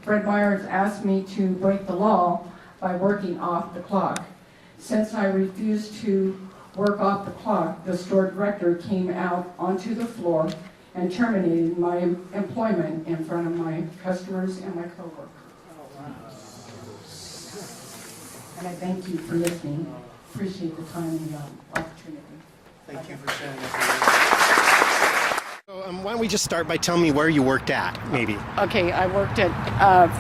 Fred Meyer asked me to break the law by working off the clock. Since I refused to work off the clock, the store director came out onto the floor and terminated my employment in front of my customers and my coworkers. And I thank you for listening. Appreciate the time and the opportunity. Thank you for sharing that. So, why don't we just start by telling me where you worked at, maybe? Okay, I worked at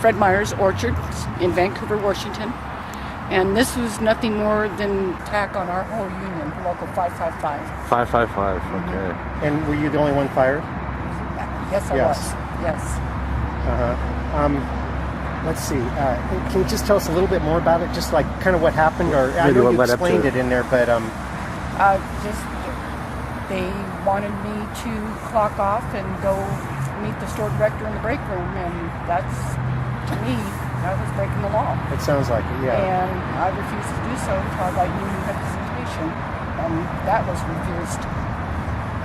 Fred Meyer's Orchards in Vancouver, Washington. And this was nothing more than attack on our whole union, Local 555. 555, okay. And were you the only one fired? Yes, I was. Yes. Let's see. Can you just tell us a little bit more about it? Just like kind of what happened, or I know you explained it in there, but just they wanted me to clock off and go meet the store director in the break room, and that's, to me, that was breaking the law. It sounds like it, yeah. And I refused to do so until I got union representation, and that was refused.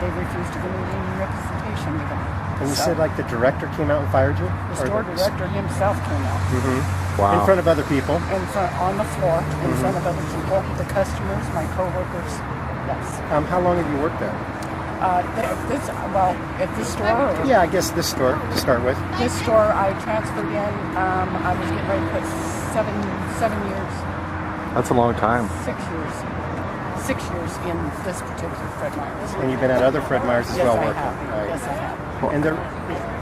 They refused to give me union representation even. And you said like the director came out and fired you? The store director himself came out. Mm-hmm. Wow. In front of other people? On the floor, in front of other people, the customers, my coworkers. Yes. How long have you worked there? At this store? Yeah, I guess this store to start with. This store I transferred in, I was getting ready to put 7 years. That's a long time. 6 years. 6 years in this particular Fred Meyer's. And you've been at other Fred Meyer's as well working? Right. Yes, I have. And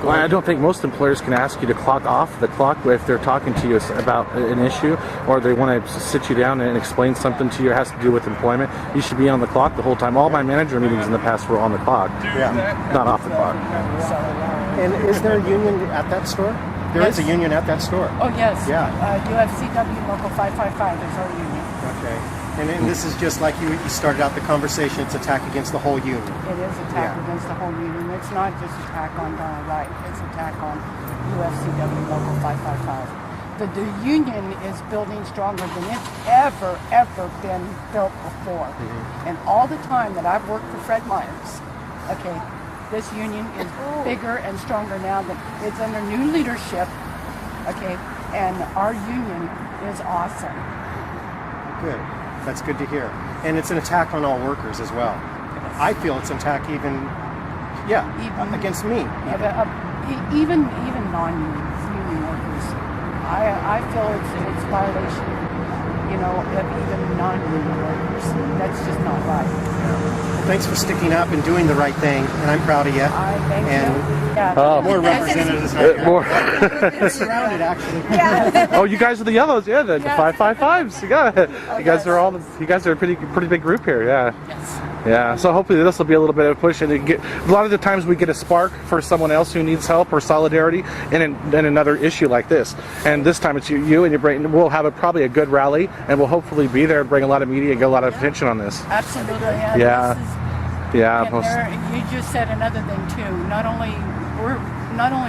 well, I don't think most employers can ask you to clock off the clock if they're talking to you about an issue, or they want to sit you down and explain something to you. It has to do with employment. You should be on the clock the whole time. All my manager meetings in the past were on the clock, not off the clock. And is there a union at that store? There is a union at that store. Oh, yes. Yeah. UFCW Local 555 is our union. Okay. And this is just like you started out the conversation, it's attack against the whole union. It is attack against the whole union. It's not just attack on Donna Wright. It's attack on UFCW Local 555. The union is building stronger than it's ever been built before. Mm-hmm. And all the time that I've worked for Fred Meyer's, okay, this union is bigger and stronger now. That it's under new leadership, okay, and our union is awesome. Good. That's good to hear. And it's an attack on all workers as well. Yes. I feel it's an attack even against me. Even non-union workers. I feel it's violation, of even non-union workers. That's just not right. Yeah. Well, thanks for sticking up and doing the right thing, and I'm proud of you. Thank you. Yeah. More representatives. More. We're surrounded, actually. Yeah. Oh, you guys are the yellows, the 555s. You guys are a pretty big group here, yeah. Yes. Yeah, so hopefully this will be a little bit of a push, and a lot of the times we get a spark for someone else who needs help or solidarity in another issue like this. And this time it's you and your brain. We'll have probably a good rally, and we'll hopefully be there and bring a lot of media and get a lot of attention on this. Absolutely. Yeah. You just said another thing too. Not only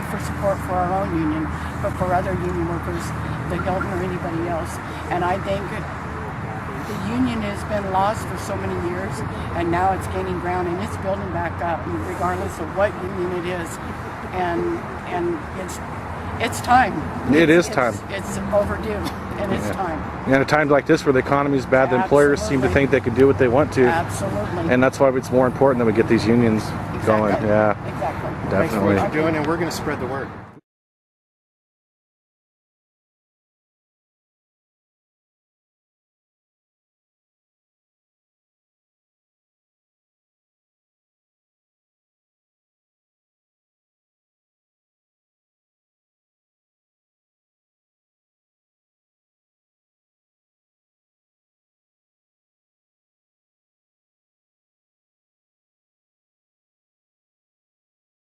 for support for our own union, but for other union workers that don't know anybody else. And I think the union has been lost for so many years, and now it's gaining ground and it's building back up, regardless of what union it is. And it's time. It is time. It's overdue, and it's time. And at a time like this where the economy is bad, the employers seem to think they can do what they want to. Absolutely. And that's why it's more important that we get these unions going. Yeah. Exactly. Definitely. Thanks for what you're doing, and we're going to spread the word.